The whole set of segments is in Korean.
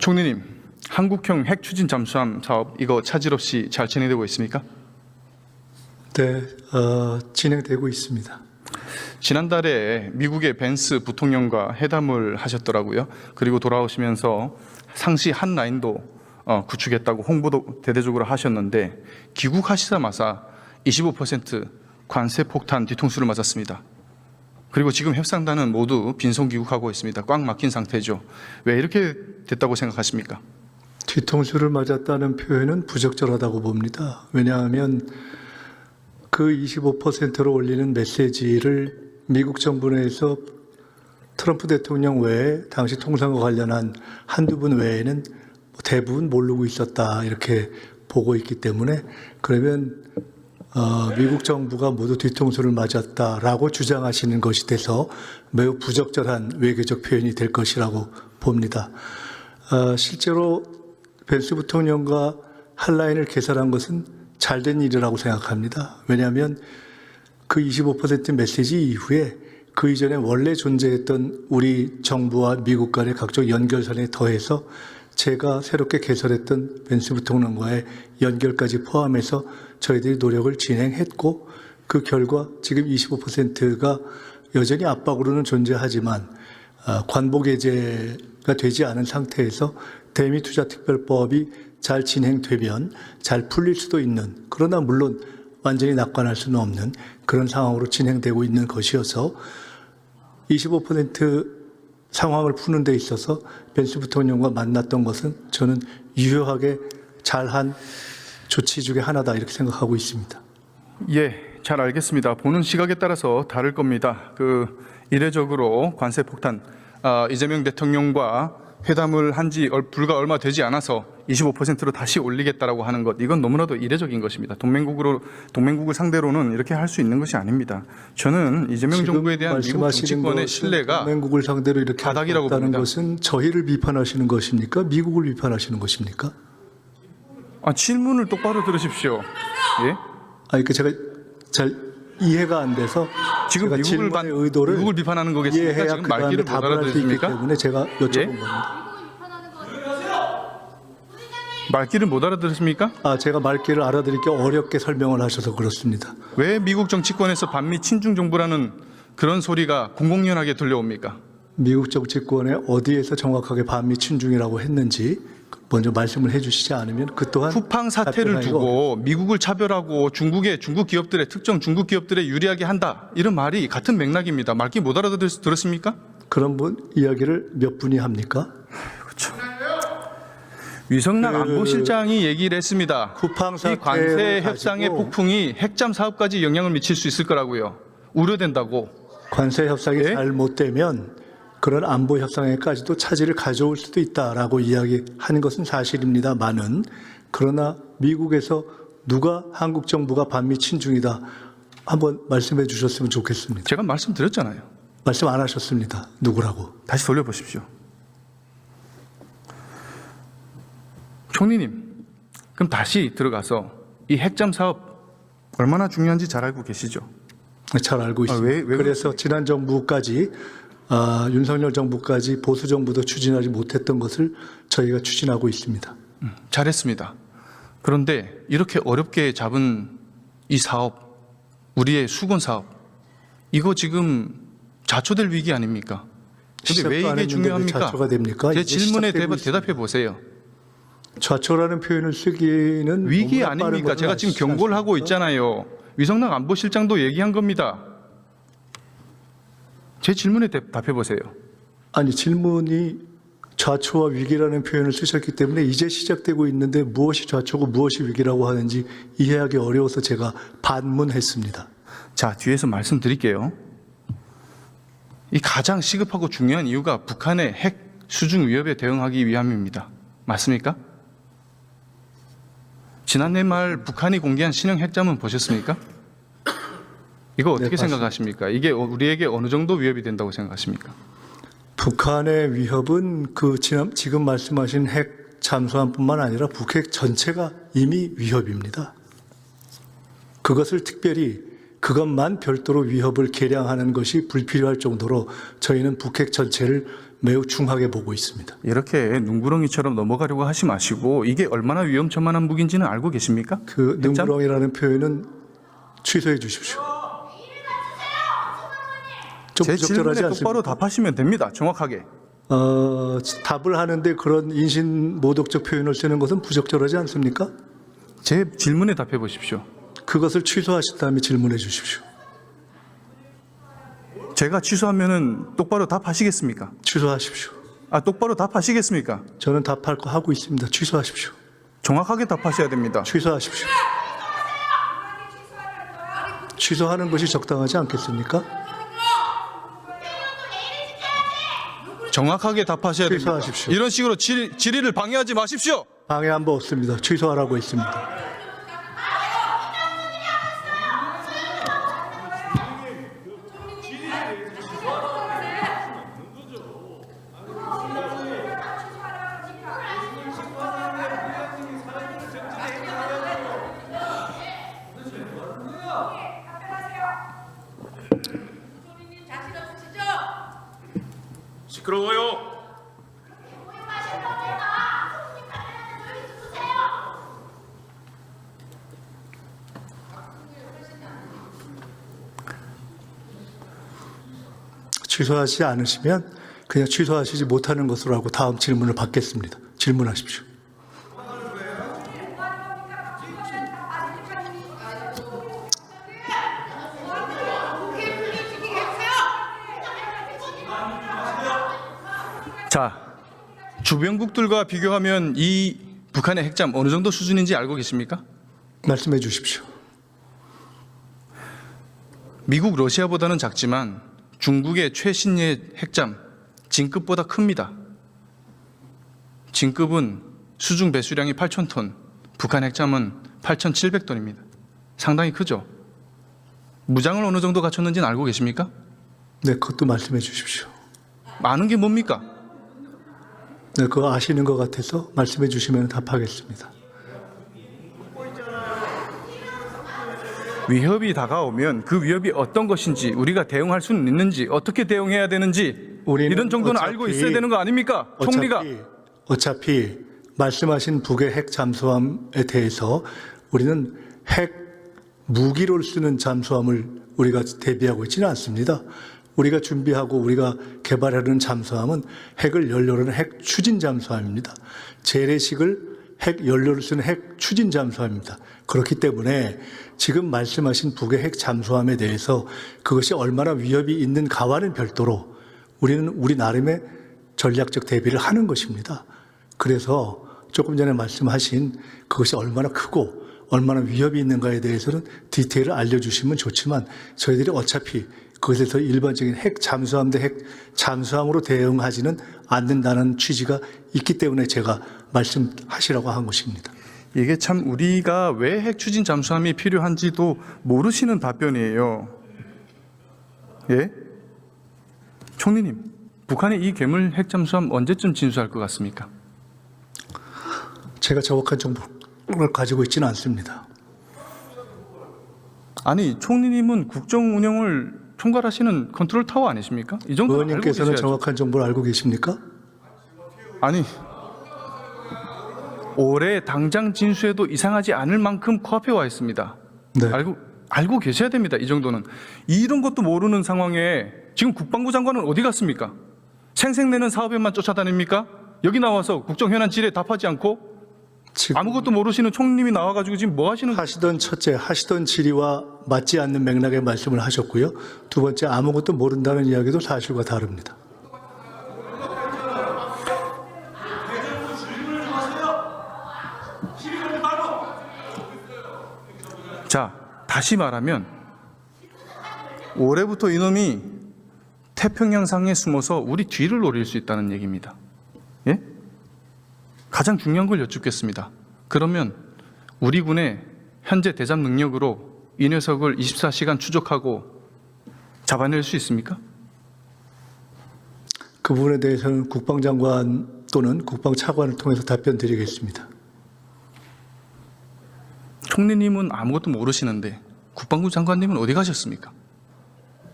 총리님, 한국형 핵 추진 잠수함 사업 이거 차질 없이 잘 진행되고 있습니까? 네, 진행되고 있습니다. 지난달에 미국의 벤스 부통령과 회담을 하셨더라고요. 그리고 돌아오시면서 상시 한 라인도 구축했다고 홍보도 대대적으로 하셨는데 귀국하시자마자 25% 관세 폭탄 뒤통수를 맞았습니다. 그리고 지금 협상단은 모두 빈손 귀국하고 있습니다. 꽉 막힌 상태죠. 왜 이렇게 됐다고 생각하십니까? 뒤통수를 맞았다는 표현은 부적절하다고 봅니다. 왜냐하면 그 25%로 올리는 메시지를 미국 정부 내에서 트럼프 대통령 외에 당시 통상과 관련한 한두 분 외에는 대부분 모르고 있었다 이렇게 보고 있기 때문에 그러면 미국 정부가 모두 뒤통수를 맞았다라고 주장하시는 것이 돼서 매우 부적절한 외교적 표현이 될 것이라고 봅니다. 실제로 벤스 부통령과 한 라인을 개설한 것은 잘된 일이라고 생각합니다. 왜냐하면 그 25% 메시지 이후에 그 이전에 원래 존재했던 우리 정부와 미국 간의 각종 연결선에 더해서 제가 새롭게 개설했던 벤스 부통령과의 연결까지 포함해서 저희들이 노력을 진행했고 그 결과 지금 25%가 여전히 압박으로는 존재하지만 관보게재가 되지 않은 상태에서 대미투자특별법이 잘 진행되면 잘 풀릴 수도 있는 그러나 물론 완전히 낙관할 수는 없는 그런 상황으로 진행되고 있는 것이어서 25% 상황을 푸는 데 있어서 벤스 부통령과 만났던 것은 저는 유효하게 잘한 조치 중에 하나다 이렇게 생각하고 있습니다. 예, 잘 알겠습니다. 보는 시각에 따라서 다를 겁니다. 이례적으로 관세 폭탄 이재명 대통령과 회담을 한 지 불과 얼마 되지 않아서 25%로 다시 올리겠다라고 하는 것, 이건 너무나도 이례적인 것입니다. 동맹국을 상대로는 이렇게 할 수 있는 것이 아닙니다. 저는 이재명 정부에 대한 미국 정치권의 신뢰가 동맹국을 상대로 이렇게 바닥이라고 한다는 봅니다. 것은 저희를 비판하시는 것입니까? 미국을 비판하시는 것입니까? 질문을 똑바로 들으십시오. 예? 그러니까 제가 잘 이해가 안 돼서 지금 제가 질문의 의도를 미국을 비판하는 거겠습니까? 이해해야 지금 그 다음에 말귀를 못 답을 할 수 있기 알아들으십니까? 때문에 제가 여쭤본 예? 겁니다. 말귀를 못 알아들으십니까? 제가 말귀를 알아듣기 어렵게 설명을 하셔서 그렇습니다. 왜 미국 정치권에서 반미 친중 정부라는 그런 소리가 공공연하게 들려옵니까? 미국 정치권에 어디에서 정확하게 반미 친중이라고 했는지 먼저 말씀을 해주시지 않으면 그 또한 쿠팡 사태를 두고 미국을 차별하고 중국 기업들의 특정 중국 기업들에 유리하게 한다 이런 말이 같은 맥락입니다. 말귀 못 알아들으십니까? 그런 분 이야기를 몇 분이 합니까? 그렇죠. 위성락 안보실장이 얘기를 했습니다. 쿠팡 이 관세 협상의 폭풍이 핵잠 사업까지 영향을 미칠 수 있을 거라고요. 우려된다고. 관세 협상이 예? 잘못되면 그런 안보 협상에까지도 차질을 가져올 수도 있다라고 이야기하는 것은 사실입니다만은 그러나 미국에서 누가 한국 정부가 반미 친중이다 한번 말씀해 주셨으면 좋겠습니다. 제가 말씀드렸잖아요. 말씀 안 하셨습니다. 누구라고? 다시 돌려보십시오. 총리님, 그럼 다시 들어가서 이 핵잠 사업 얼마나 중요한지 잘 알고 계시죠? 잘 알고 있습니다. 왜 그래서 지난 정부까지 윤석열 정부까지 보수 정부도 추진하지 못했던 것을 저희가 추진하고 있습니다. 잘했습니다. 그런데 이렇게 어렵게 잡은 이 사업, 우리의 수건 사업, 이거 지금 자초될 위기 아닙니까? 근데 왜 이게 중요합니까? 자초가 됩니까? 제 질문에 대답해 보세요. 좌초라는 표현을 쓰기는 위기 너무나 빠른 아닙니까? 것은 제가 지금 아시지 경고를 하고 않습니까? 있잖아요. 위성락 안보실장도 얘기한 겁니다. 제 질문에 답해 보세요. 아니 질문이 좌초와 위기라는 표현을 쓰셨기 때문에 이제 시작되고 있는데 무엇이 좌초고 무엇이 위기라고 하는지 이해하기 어려워서 제가 반문했습니다. 자, 뒤에서 말씀드릴게요. 이 가장 시급하고 중요한 이유가 북한의 핵 수중 위협에 대응하기 위함입니다. 맞습니까? 지난해 말 북한이 공개한 신형 핵잠은 보셨습니까? 이거 어떻게 네, 생각하십니까? 이게 우리에게 어느 정도 위협이 된다고 생각하십니까? 북한의 위협은 지금 말씀하신 핵 잠수함뿐만 아니라 북핵 전체가 이미 위협입니다. 그것을 특별히 그것만 별도로 위협을 계량하는 것이 불필요할 정도로 저희는 북핵 전체를 매우 중하게 보고 있습니다. 이렇게 눈구렁이처럼 넘어가려고 하지 마시고 이게 얼마나 위험천만한 무기인지는 알고 계십니까? 그 핵잠? 능구렁이라는 표현은 취소해 주십시오. 좀 제 질문에 부적절하지 똑바로 않습니까? 답하시면 됩니다. 정확하게. 답을 하는데 그런 인신 모독적 표현을 쓰는 것은 부적절하지 않습니까? 제 질문에 답해 보십시오. 그것을 취소하신 다음에 질문해 주십시오. 제가 취소하면은 똑바로 답하시겠습니까? 취소하십시오. 똑바로 답하시겠습니까? 저는 답할 거 하고 있습니다. 취소하십시오. 정확하게 답하셔야 됩니다. 취소하십시오. 취소하는 것이 적당하지 않겠습니까? 정확하게 답하셔야 됩니다. 취소하십시오. 이런 식으로 질의를 방해하지 마십시오. 방해한 바 없습니다. 취소하라고 했습니다. 시끄러워요. 취소하지 않으시면 그냥 취소하시지 못하는 것으로 하고 다음 질문을 받겠습니다. 질문하십시오. 자, 주변국들과 비교하면 이 북한의 핵잠 어느 정도 수준인지 알고 계십니까? 말씀해 주십시오. 미국, 러시아보다는 작지만 중국의 최신의 핵잠 진급보다 큽니다. 진급은 수중 배수량이 8,000톤, 북한 핵잠은 8,700톤입니다. 상당히 크죠? 무장을 어느 정도 갖췄는지는 알고 계십니까? 네, 그것도 말씀해 주십시오. 많은 게 뭡니까? 네, 그거 아시는 것 같아서 말씀해 주시면 답하겠습니다. 위협이 다가오면 그 위협이 어떤 것인지 우리가 대응할 수는 있는지 어떻게 대응해야 되는지 우리는 이런 정도는 어차피- 알고 있어야 되는 거 아닙니까? 총리가. 어차피 말씀하신 북의 핵 잠수함에 대해서 우리는 핵 무기를 쓰는 잠수함을 우리가 대비하고 있지는 않습니다. 우리가 준비하고 우리가 개발하려는 잠수함은 핵을 연료로 하는 핵 추진 잠수함입니다. 재래식을 핵 연료를 쓰는 핵 추진 잠수함입니다. 그렇기 때문에 지금 말씀하신 북의 핵 잠수함에 대해서 그것이 얼마나 위협이 있는가와는 별도로 우리는 우리 나름의 전략적 대비를 하는 것입니다. 그래서 조금 전에 말씀하신 그것이 얼마나 크고 얼마나 위협이 있는가에 대해서는 디테일을 알려주시면 좋지만 저희들이 어차피 그것에서 일반적인 핵 잠수함 대 핵 잠수함으로 대응하지는 않는다는 취지가 있기 때문에 제가 말씀하시라고 한 것입니다. 이게 참 우리가 왜 핵 추진 잠수함이 필요한지도 모르시는 답변이에요. 예? 총리님, 북한의 이 괴물 핵 잠수함 언제쯤 진수할 것 같습니까? 제가 정확한 정보를 가지고 있지는 않습니다. 아니, 총리님은 국정 운영을 총괄하시는 컨트롤 타워 아니십니까? 이 정도 알고 의원님께서는 계셔야죠. 정확한 정보를 알고 계십니까? 아니, 올해 당장 진수해도 이상하지 않을 만큼 코앞에 와 있습니다. 네. 알고 계셔야 됩니다. 이 정도는. 이런 것도 모르는 상황에 지금 국방부 장관은 어디 갔습니까? 생색내는 사업에만 쫓아다닙니까? 여기 나와서 국정 현안 질의에 답하지 않고 지금 아무것도 모르시는 총리님이 나와가지고 지금 뭐 하시는 거예요? 하시던 질의와 맞지 않는 맥락의 말씀을 하셨고요. 두 번째, 아무것도 모른다는 이야기도 사실과 다릅니다. 자, 다시 말하면 올해부터 이놈이 태평양상에 숨어서 우리 뒤를 노릴 수 있다는 얘기입니다. 예? 가장 중요한 걸 여쭙겠습니다. 그러면 우리 군의 현재 대잠 능력으로 이 녀석을 24시간 추적하고 잡아낼 수 있습니까? 그 부분에 대해서는 국방장관 또는 국방차관을 통해서 답변 드리겠습니다. 총리님은 아무것도 모르시는데 국방부 장관님은 어디 가셨습니까?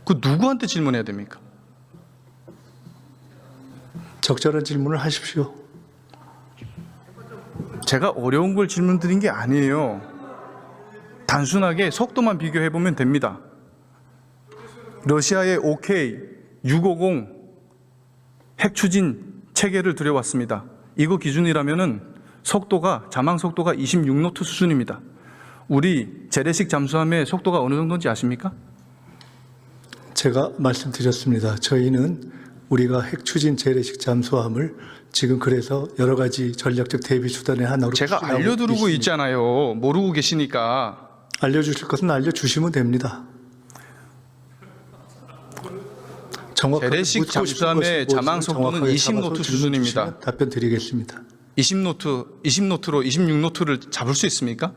그 누구한테 질문해야 됩니까? 적절한 질문을 하십시오. 제가 어려운 걸 질문 드린 게 아니에요. 단순하게 속도만 비교해 보면 됩니다. 러시아의 OK 650 핵 추진 체계를 들여왔습니다. 이거 기준이라면은 속도가 자망 속도가 26노트 수준입니다. 우리 재래식 잠수함의 속도가 어느 정도인지 아십니까? 제가 말씀드렸습니다. 저희는 우리가 핵 추진 재래식 잠수함을 지금 그래서 여러 가지 전략적 대비 수단의 하나로 제가 추진하고 알려드리고 있습니다. 있잖아요. 모르고 계시니까. 알려주실 것은 알려주시면 됩니다. 정확하게 재래식 묻고 싶은 잠수함의 것이 무엇인지 자망 속도는 정확하게 20노트 잡아서 수준입니다. 주시면 답변 드리겠습니다. 20노트로 26노트를 잡을 수 있습니까?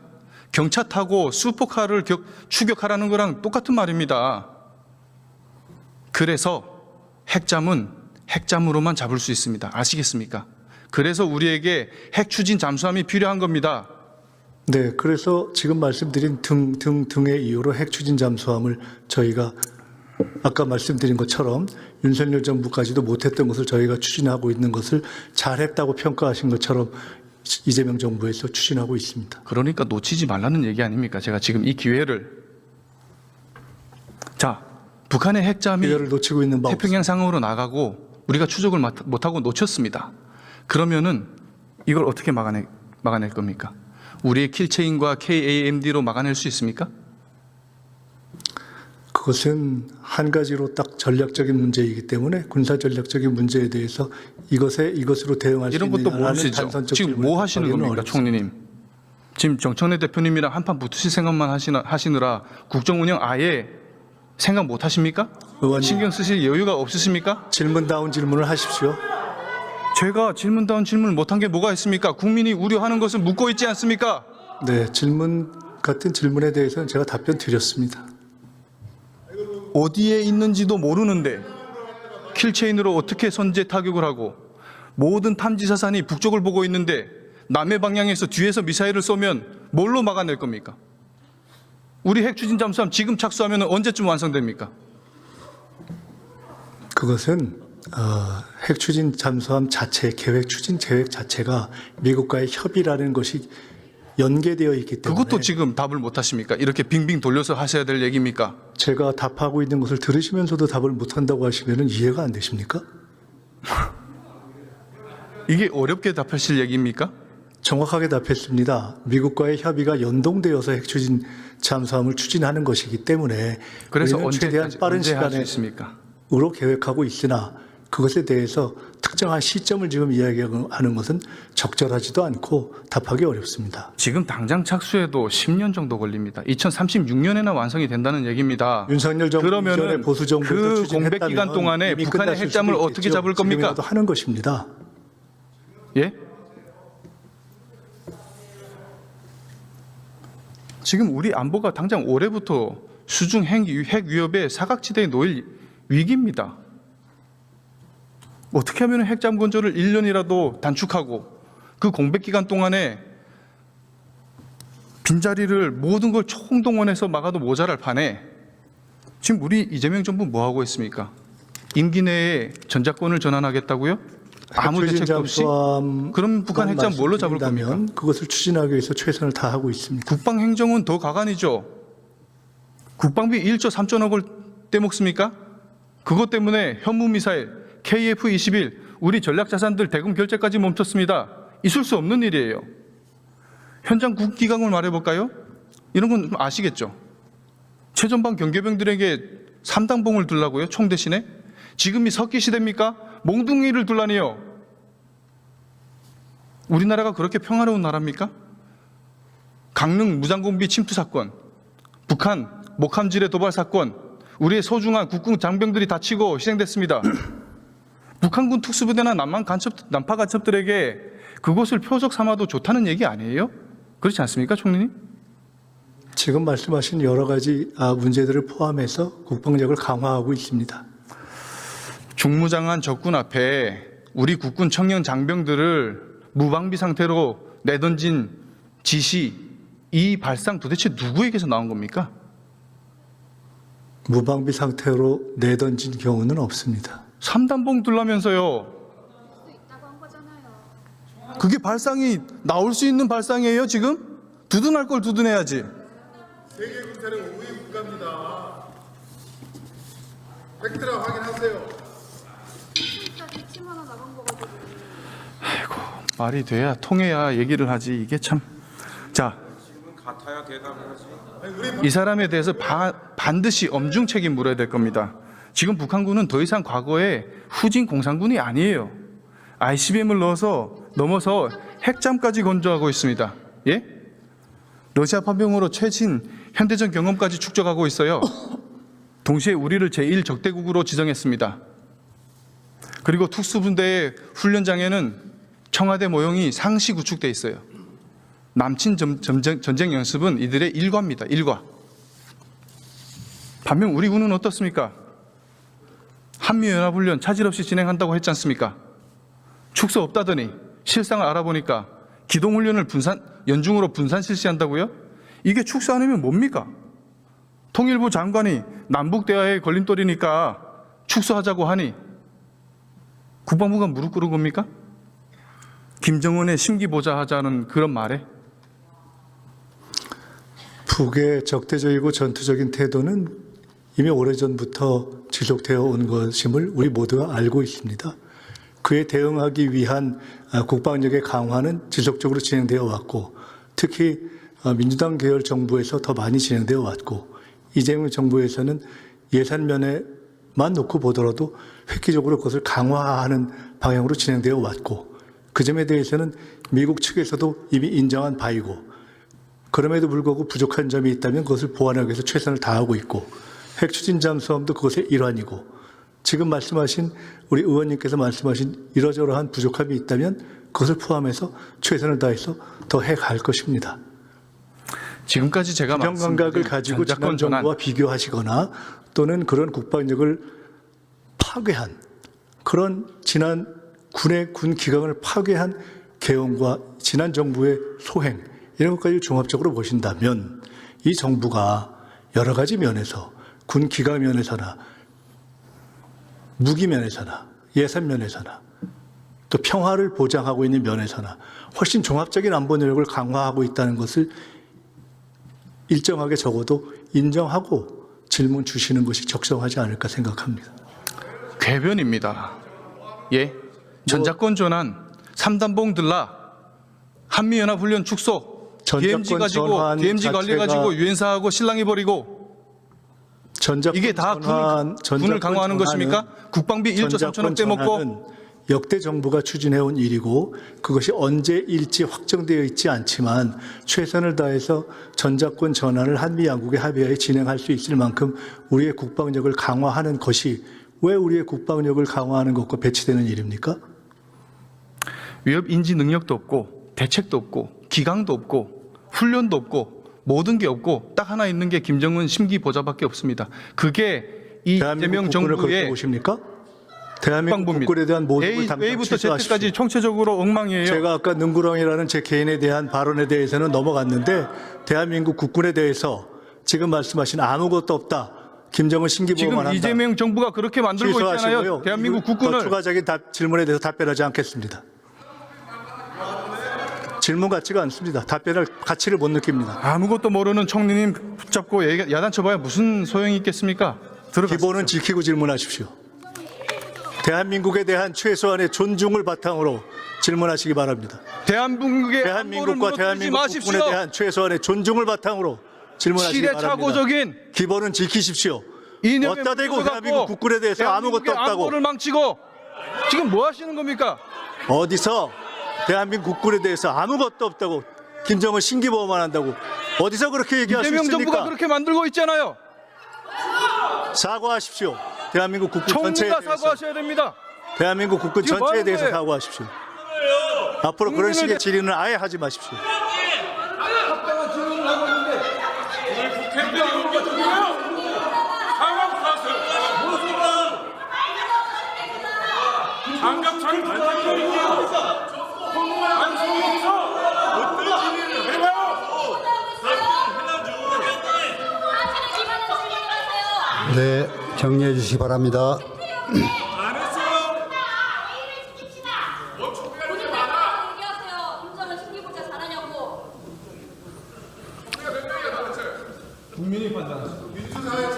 경차 타고 슈퍼카를 추격하라는 거랑 똑같은 말입니다. 그래서 핵잠은 핵잠으로만 잡을 수 있습니다. 아시겠습니까? 그래서 우리에게 핵 추진 잠수함이 필요한 겁니다. 네, 그래서 지금 말씀드린 등의 이유로 핵 추진 잠수함을 저희가 아까 말씀드린 것처럼 윤석열 정부까지도 못했던 것을 저희가 추진하고 있는 것을 잘했다고 평가하신 것처럼 이재명 정부에서 추진하고 있습니다. 그러니까 놓치지 말라는 얘기 아닙니까? 제가 지금 이 기회를. 자, 북한의 핵잠이 기회를 놓치고 있는 바 태평양 상으로 나가고 우리가 추적을 못하고 놓쳤습니다. 그러면은 이걸 어떻게 막아낼 겁니까? 우리의 킬체인과 KAMD로 막아낼 수 있습니까? 그것은 한 가지로 딱 전략적인 문제이기 때문에 군사 전략적인 문제에 대해서 이것으로 대응할 수 이런 것도 있느냐라는 모르시죠? 단선적 지금 질문을 뭐 하시는 하기는 겁니까, 어렵습니다. 총리님? 지금 정청래 대표님이랑 한판 붙으실 생각만 하시느라 국정 운영 아예 생각 못 하십니까? 의원님. 신경 쓰실 여유가 없으십니까? 질문다운 질문을 하십시오. 제가 질문다운 질문을 못한 게 뭐가 있습니까? 국민이 우려하는 것은 묻고 있지 않습니까? 네, 질문 같은 질문에 대해서는 제가 답변 드렸습니다. 어디에 있는지도 모르는데 킬체인으로 어떻게 선제 타격을 하고 모든 탐지 사산이 북쪽을 보고 있는데 남해 방향에서 뒤에서 미사일을 쏘면 뭘로 막아낼 겁니까? 우리 핵 추진 잠수함 지금 착수하면 언제쯤 완성됩니까? 그것은 핵 추진 잠수함 자체 계획 추진 계획 자체가 미국과의 협의라는 것이 연계되어 있기 때문에 그것도 지금 답을 못 하십니까? 이렇게 빙빙 돌려서 하셔야 될 얘기입니까? 제가 답하고 있는 것을 들으시면서도 답을 못한다고 하시면 이해가 안 되십니까? 이게 어렵게 답하실 얘기입니까? 정확하게 답했습니다. 미국과의 협의가 연동되어서 핵 추진 잠수함을 추진하는 것이기 때문에 그래서 우리는 최대한 빠른 언제 할 수 시간에 있습니까? 으로 계획하고 있으나 그것에 대해서 특정한 시점을 지금 이야기하는 것은 적절하지도 않고 답하기 어렵습니다. 지금 당장 착수해도 10년 정도 걸립니다. 2036년에나 완성이 된다는 얘기입니다. 윤석열 정부 이전에 그러면은 보수 정부에서 그 추진했다면 공백 기간 동안에 이미 북한의 끝났을 핵잠을 수도 어떻게 있겠죠. 잡을 겁니까? 지금이라도 하는 것입니다. 예? 지금 우리 안보가 당장 올해부터 수중 핵 위협의 사각지대에 놓일 위기입니다. 어떻게 하면 핵잠 건조를 1년이라도 단축하고 그 공백 기간 동안에 빈자리를 모든 걸 총동원해서 막아도 모자랄 판에 지금 우리 이재명 정부 뭐 하고 있습니까? 임기 내에 전작권을 전환하겠다고요? 아무 핵 추진 대책도 없이? 잠수함 그럼 북한 핵잠 뭘로 잡을 겁니까? 말씀드린다면 그것을 추진하기 위해서 최선을 다하고 있습니다. 국방행정은 더 가관이죠. 국방비 1조 3천억을 떼먹습니까? 그것 때문에 현무미사일 KF-21 우리 전략자산들 대금 결제까지 멈췄습니다. 있을 수 없는 일이에요. 현장 국기강을 말해볼까요? 이런 건 좀 아시겠죠? 최전방 경계병들에게 3단봉을 둘라고요? 총 대신에? 지금이 석기 시대입니까? 몽둥이를 둘라니요. 우리나라가 그렇게 평화로운 나라입니까? 강릉 무장공비 침투 사건, 북한 목함질의 도발 사건, 우리의 소중한 국군 장병들이 다치고 희생됐습니다. 북한군 특수부대나 남파 간첩들에게 그것을 표적 삼아도 좋다는 얘기 아니에요? 그렇지 않습니까, 총리님? 지금 말씀하신 여러 가지 문제들을 포함해서 국방력을 강화하고 있습니다. 중무장한 적군 앞에 우리 국군 청년 장병들을 무방비 상태로 내던진 지시, 이 발상 도대체 누구에게서 나온 겁니까? 무방비 상태로 내던진 경우는 없습니다. 3단봉 둘라면서요. 그게 발상이 나올 수 있는 발상이에요 지금? 두둔할 걸 두둔해야지. 세계 군사력 5위 국가입니다. 팩트라 확인하세요. 말이 돼야 통해야 얘기를 하지. 이게 참. 자, 같아야 대답을 하지. 이 사람에 대해서 반드시 엄중 책임 물어야 될 겁니다. 지금 북한군은 더 이상 과거의 후진 공산군이 아니에요. ICBM을 넘어서 핵잠까지 건조하고 있습니다. 예? 러시아 파병으로 최신 현대전 경험까지 축적하고 있어요. 동시에 우리를 제1적대국으로 지정했습니다. 그리고 특수분대의 훈련장에는 청와대 모형이 상시 구축돼 있어요. 남친 전쟁 연습은 이들의 일과입니다. 일과. 반면 우리 군은 어떻습니까? 한미연합훈련 차질 없이 진행한다고 했지 않습니까? 축소 없다더니 실상을 알아보니까 기동훈련을 연중으로 분산 실시한다고요? 이게 축소 아니면 뭡니까? 통일부 장관이 남북 대화에 걸림돌이니까 축소하자고 하니 국방부가 무릎 꿇은 겁니까? 김정은의 심기보자 하자는 그런 말에? 북의 적대적이고 전투적인 태도는 이미 오래전부터 지속되어 온 것임을 우리 모두가 알고 있습니다. 그에 대응하기 위한 국방력의 강화는 지속적으로 진행되어 왔고, 특히 민주당 계열 정부에서 더 많이 진행되어 왔고, 이재명 정부에서는 예산 면에만 놓고 보더라도 획기적으로 그것을 강화하는 방향으로 진행되어 왔고, 그 점에 대해서는 미국 측에서도 이미 인정한 바이고, 그럼에도 불구하고 부족한 점이 있다면 그것을 보완하기 위해서 최선을 다하고 있고, 핵추진 잠수함도 그것의 일환이고, 지금 말씀하신 우리 의원님께서 말씀하신 이러저러한 부족함이 있다면 그것을 포함해서 최선을 다해서 더 해갈 것입니다. 지금까지 제가 경 감각을 가지고 지난 정부와 비교하시거나 또는 그런 국방력을 파괴한 그런 지난 군 기강을 파괴한 개헌과 지난 정부의 소행 이런 것까지 종합적으로 보신다면 이 정부가 여러 가지 면에서 군 기강 면에서나 무기 면에서나 예산 면에서나 또 평화를 보장하고 있는 면에서나 훨씬 종합적인 안보 노력을 강화하고 있다는 것을 일정하게 적어도 인정하고 질문 주시는 것이 적성하지 않을까 생각합니다. 궤변입니다. 예, 전자권 전환, 3단봉 들라, 한미연합훈련 축소, DMZ 가지고 DMZ 관리 가지고 유엔사하고 실랑이 벌이고 이게 다 군을 강화하는 것입니까? 국방비 1조 3천억 떼먹고 역대 정부가 추진해온 일이고 그것이 언제일지 확정되어 있지 않지만 최선을 다해서 전자권 전환을 한미 양국의 합의하에 진행할 수 있을 만큼 우리의 국방력을 강화하는 것이 왜 우리의 국방력을 강화하는 것과 배치되는 일입니까? 위협 인지 능력도 없고 대책도 없고 기강도 없고 훈련도 없고 모든 게 없고 딱 하나 있는 게 김정은 심기 보좌밖에 없습니다. 그게 이 이재명 정부의 보십니까? 대한민국 국군에 대한 모든 걸 A부터 Z까지 총체적으로 엉망이에요. 제가 아까 능구렁이라는 제 개인에 대한 발언에 대해서는 넘어갔는데 대한민국 국군에 대해서 지금 말씀하신 아무것도 없다. 김정은 심기보호만 한다. 지금 이재명 정부가 그렇게 만들고 있잖아요. 대한민국 국군을. 추가적인 질문에 대해서 답변하지 않겠습니다. 질문 같지가 않습니다. 답변할 가치를 못 느낍니다. 아무것도 모르는 총리님 붙잡고 야단쳐봐야 무슨 소용이 있겠습니까? 기본은 지키고 질문하십시오. 대한민국에 대한 최소한의 존중을 바탕으로 질문하시기 바랍니다. 대한민국과 대한민국 국군에 대한 최소한의 존중을 바탕으로 질문하시기 바랍니다. 시대착오적인 기본은 지키십시오. 이념에 어디다 대고 대한민국 국군에 대해서 아무것도 없다고. 안보를 망치고 지금 뭐 하시는 겁니까? 어디서 대한민국 국군에 대해서 아무것도 없다고 김정은 심기보호만 한다고 어디서 그렇게 얘기할 수 있습니까? 이재명 정부가 그렇게 만들고 있잖아요. 사과하십시오. 대한민국 국군 전체에 총리가 대해서. 사과하셔야 됩니다. 대한민국 국군 지금 뭐 전체에 하는 대해서 거예요? 사과하십시오. 앞으로 그런 식의 질의는 아예 하지 마십시오. 합당한 질문을 하고 있는데 장갑차를 발사해요. 안성에서 어떤 질의를 해봐요. 네, 정리해 주시기 바랍니다. 안 했어요. 민주사회